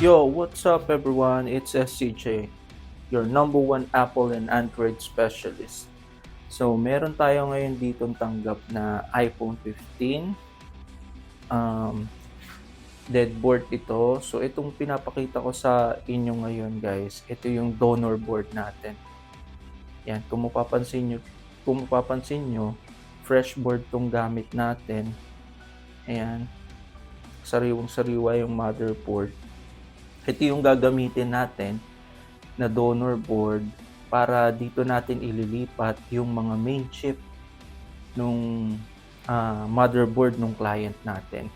Yo, what's up everyone? It's SCJ, your number one Apple and Android specialist. So, meron tayo ngayon ditong tanggap na iPhone 15. Deadboard ito. So, itong pinapakita ko sa inyo ngayon guys, ito yung donor board natin. Yan, kung mapapansin nyo, fresh board tong gamit natin. Ayan, sariwang-sariwa yung motherboard. Ito yung gagamitin natin na donor board para dito natin ililipat yung mga main chip nung motherboard nung client natin.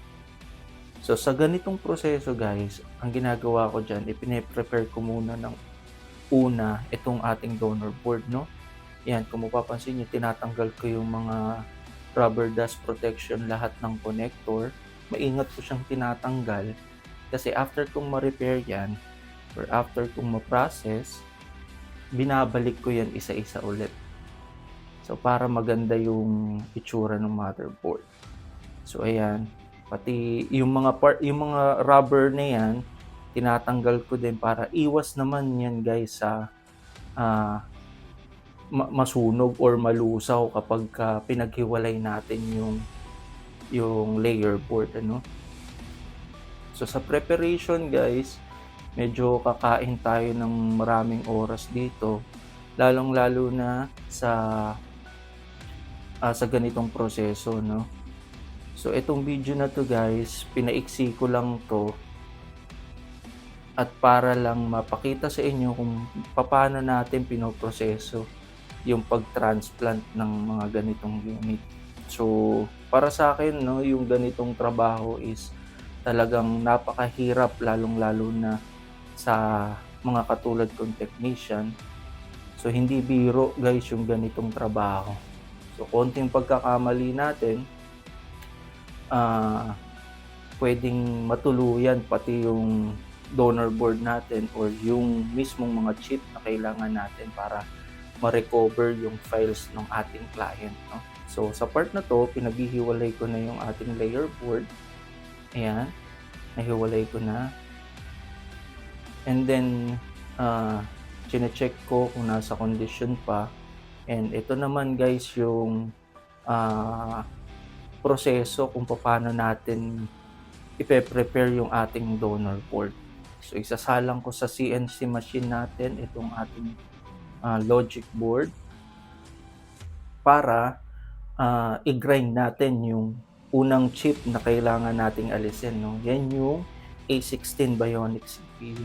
So sa ganitong proseso guys, ang ginagawa ko dyan, ipine-prepare ko muna ng una itong ating donor board, no? Yan, kung mapapansin nyo, tinatanggal ko yung mga rubber dust protection lahat ng connector. Maingat ko siyang tinatanggal kasi after kong ma-repair yan or after kong ma-process, binabalik ko yan isa-isa ulit. So para maganda yung itsura ng motherboard. So ayan, pati yung mga rubber na yan, tinatanggal ko din para iwas naman yan guys sa masunog or malusaw kapag pinaghiwalay natin yung layer board, ano. So sa preparation guys, medyo kakain tayo ng maraming oras dito, lalong-lalo na sa ganitong proseso, no. So itong video na to guys, pinaiksi ko lang to at para lang mapakita sa inyo kung paano natin pinoproseso yung pag-transplant ng mga ganitong unit. So para sa akin, no, yung ganitong trabaho is talagang napakahirap, lalong-lalo na sa mga katulad kong technician. So hindi biro guys yung ganitong trabaho. So konting pagkakamali natin, pwedeng matuluyan pati yung donor board natin or yung mismong mga chip na kailangan natin para ma-recover yung files ng ating client, no? So sa part na to, pinaghihiwalay ko na yung ating layer board. Ayan, nahiwalay ko na. And then chine-check ko kung nasa condition pa. And ito naman guys yung proseso kung paano natin ipe-prepare yung ating donor board. So isasalang ko sa CNC machine natin itong ating logic board para i-grind natin yung unang chip na kailangan nating alisin, no? Yan yung A16 Bionic CPU.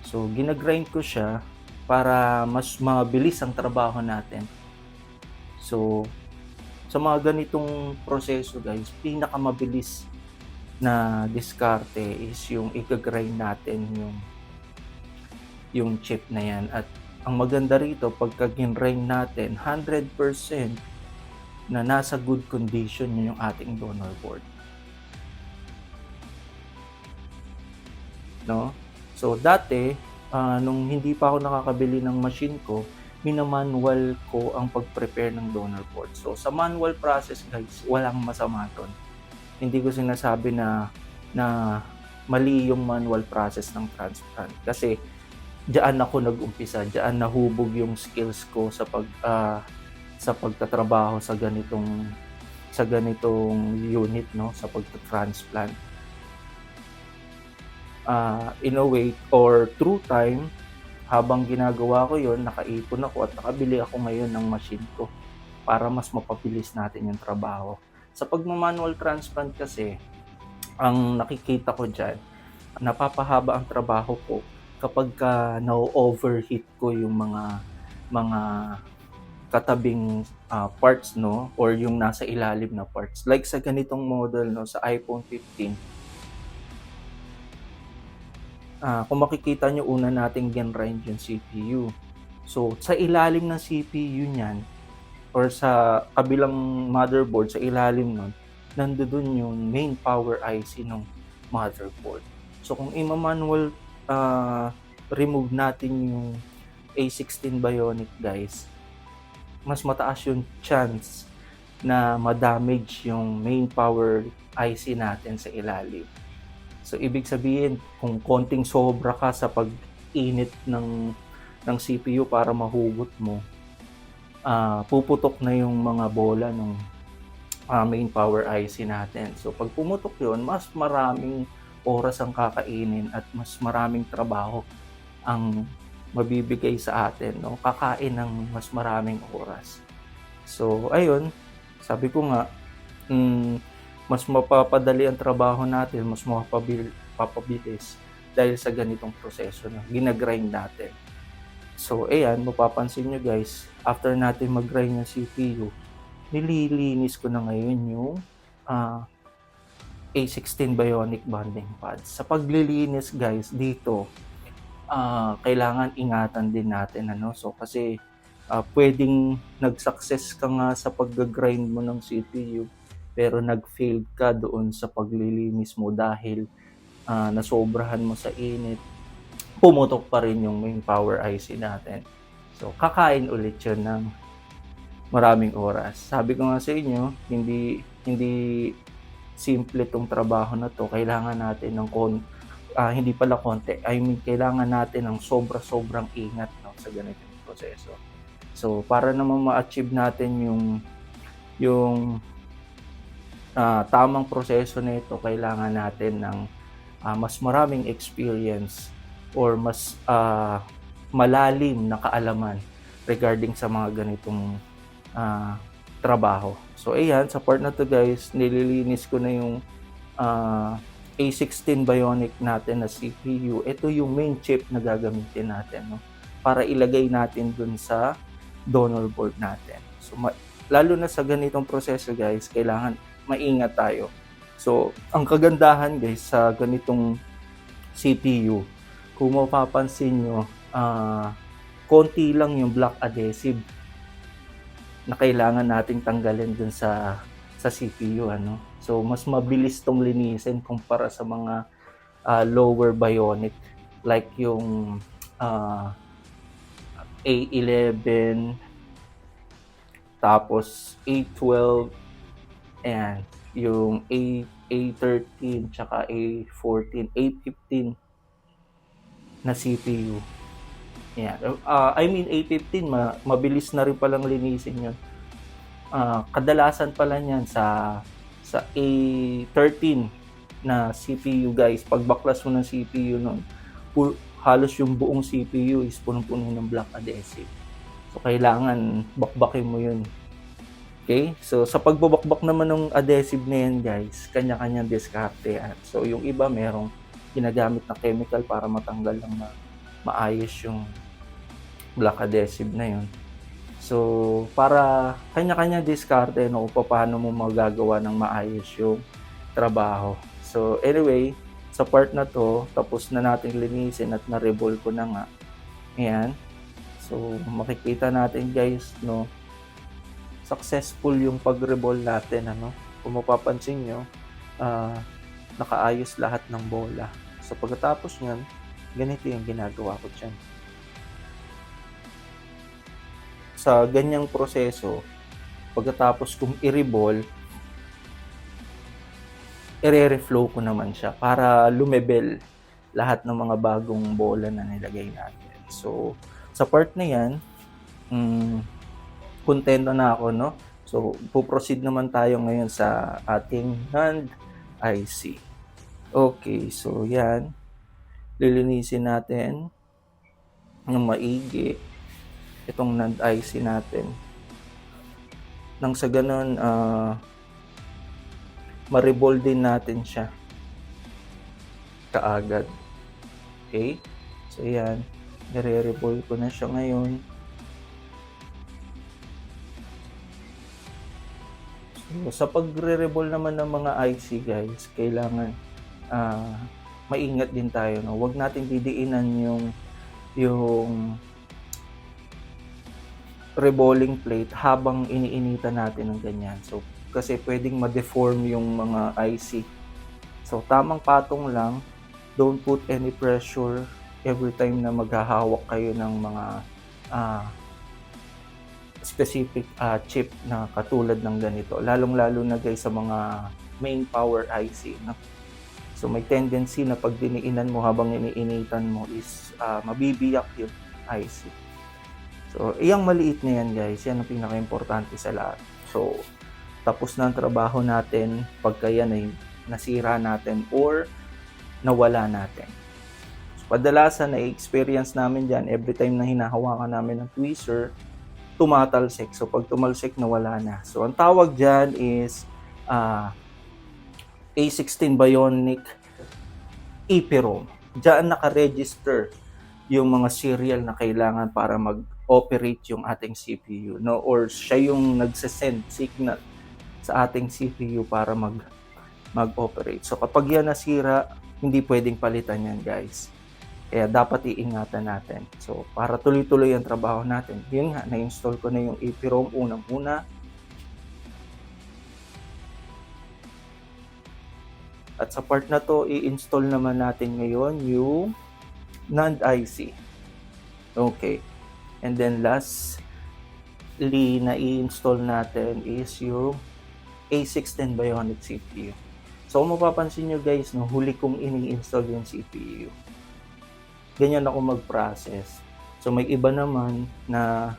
So ginagrind ko siya para mas mabilis ang trabaho natin. So sa mga ganitong proseso guys, pinakamabilis na diskarte is yung i-grind natin yung chip na yan. At ang maganda rito, pagka gin-grind natin, 100% na nasa good condition yung ating donor board, no? So dati, nung hindi pa ako nakakabili ng machine ko, minamanual ko ang pag-prepare ng donor board. So sa manual process guys, walang masama doon. Hindi ko sinasabi na mali yung manual process ng transplant kasi diyan ako nag-umpisa, diyan nahubog yung skills ko sa pagtatrabaho sa ganitong unit, no, sa pagta-transplant. In a way or through time, habang ginagawa ko yon, nakaipon ako at nakabili ako ngayon ng machine ko para mas mapabilis natin yung trabaho. Sa pagmamanual transplant kasi, ang nakikita ko dyan, napapahaba ang trabaho ko kapag na-overheat ko yung mga katabing parts, no, or yung nasa ilalim na parts. Like sa ganitong model, no, sa iPhone 15, kung makikita nyo, una nating gin-grind yung CPU. So sa ilalim ng CPU niyan or sa kabilang motherboard, sa ilalim nun, nandoon yung main power IC ng motherboard. So kung i-manual remove natin yung A16 Bionic guys, mas mataas yung chance na ma-damage yung main power IC natin sa ilalim. So ibig sabihin kung konting sobra ka sa pag-init ng CPU para mahugot mo, puputok na yung mga bola nung main power IC natin. So 'pag pumutok yun, mas maraming oras ang kakainin at mas maraming trabaho ang mabibigay sa atin 'no, kakain ng mas maraming oras. So ayun, sabi ko nga, mas mapapadali ang trabaho natin, mas mapapabilis dahil sa ganitong proseso na gina-grind natin. So ayan, mapapansin niyo guys, after natin mag-grind yung CPU, nililinis ko na ngayon yung, A16 Bionic bonding pads. Sa paglilinis guys dito, kailangan ingatan din natin ano, so kasi, puwedeng nag-success ka nga sa pagga-grind mo ng CPU, pero nag-failed ka doon sa paglilinis mo dahil, nasobrahan mo sa init, pumutok pa rin yung main power IC natin. So kakain ulit yun ng maraming oras. Sabi ko nga sa inyo, hindi hindi simple 'tong trabaho na 'to, kailangan natin ng hindi pala konti, I mean kailangan natin ng sobra-sobrang ingat 'no, sa ganitong proseso. So para naman ma-achieve natin yung tamang proseso nito, kailangan natin ng, mas maraming experience or mas, malalim na kaalaman regarding sa mga ganitong, trabaho. So ayan, sa part na 'to guys, nililinis ko na yung, A16 Bionic natin na CPU. Ito yung main chip na gagamitin natin 'no, para ilagay natin dun sa donor board natin. So lalo na sa ganitong proseso guys, kailangan maingat tayo. So ang kagandahan guys sa ganitong CPU, kung mapapansin niyo, konti lang yung black adhesive na kailangan nating tanggalin dun sa CPU ano. So mas mabilis 'tong linisin kumpara sa mga, lower bionic like yung, A11, tapos A12, ayan, yung A13 tsaka A14, A15 na CPU. Ayan, I mean A15 mabilis na rin palang linisin yun. Kadalasan pala niyan sa A13 na CPU guys, pag baklas mo ng CPU nun, halos yung buong CPU is punong-puno ng black adhesive. So kailangan bakbakin mo yun. Okay? So sa pagbabakbak naman ng adhesive na yan guys, kanya-kanyang diskarte yan. So yung iba merong ginagamit na chemical para matanggal ng maayos yung black adhesive na yun. So para kanya-kanya diskarte no, kung paano mo magagawa ng maayos yung trabaho. So anyway, sa part na to, tapos na natin linisin at na-revolve ko na nga. Ayan. So makikita natin guys no, successful yung pag-revolve natin ano. Kung mapapansin nyo, nakaayos lahat ng bola. So pagkatapos nyan, ganito yung ginagawa ko dyan. Sa ganyang proseso, pagkatapos kong i-revolve, i-reflow ko naman siya para lumebel lahat ng mga bagong bola na nilagay natin. So sa part na yan, kontento na ako no. So po-proceed naman tayo ngayon sa ating NAND IC. Okay, so yan, lilinisin natin ng maigi itong NAND IC natin nang sa ganun ma-revolve din natin siya kaagad. Okay, so yan, nire-revolve ko na siya ngayon. So sa pagre-revolve naman ng mga IC guys, kailangan maingat din tayo no? Huwag nating didiinan yung revolving plate habang iniinitan natin ng ganyan. So kasi pwedeng ma-deform yung mga IC. So tamang patong lang, don't put any pressure every time na maghahawak kayo ng mga specific chip na katulad ng ganito. Lalong-lalo na guys sa mga main power IC. No? So may tendency na pag diniinan mo habang iniinitan mo is mabibiyak yung IC. So iyang maliit na yan guys, yan ang pinaka-importante sa lahat. So tapos na ang trabaho natin pagka yan ay nasira natin or nawala natin. So, kadalasan na-experience namin dyan, every time na hinahawakan namin ng tweezer, tumatalsik. So pag tumalsik, nawala na. So ang tawag dyan is A16 Bionic EEPROM. Diyan naka-register yung mga serial na kailangan para mag-operate yung ating CPU, no? Or siya yung nagsasend signal sa ating CPU para mag-operate. So kapag yan nasira, hindi pwedeng palitan yan guys. Kaya dapat iingatan natin. So para tuloy-tuloy ang trabaho natin, yun nga, na-install ko na yung EEPROM unang-una. At sa part na to, i-install naman natin ngayon yung NAND IC. Okay. And then lastly na i-install natin is yung A16 Bionic CPU. So kung mapapansin nyo guys, no, huli kong ini-install yung CPU. Ganyan ako mag-process. So may iba naman na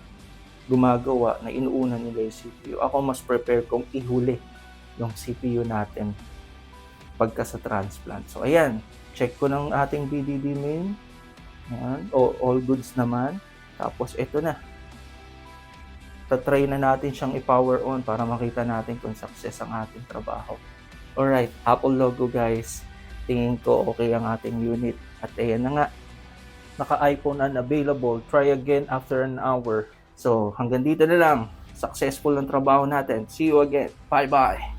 gumagawa na inuuna nila yung CPU. Ako mas prepare kong ihuli yung CPU natin pagka sa transplant. So ayan, check ko ng ating BDD main. Ayan, all goods naman. Tapos ito na. Tatry na natin siyang i-power on para makita natin kung success ang ating trabaho. Alright, Apple logo guys. Tingin ko okay ang ating unit. At ayan na nga. Naka-iPhone unavailable. Try again after an hour. So hanggang dito na lang. Successful ang trabaho natin. See you again. Bye-bye.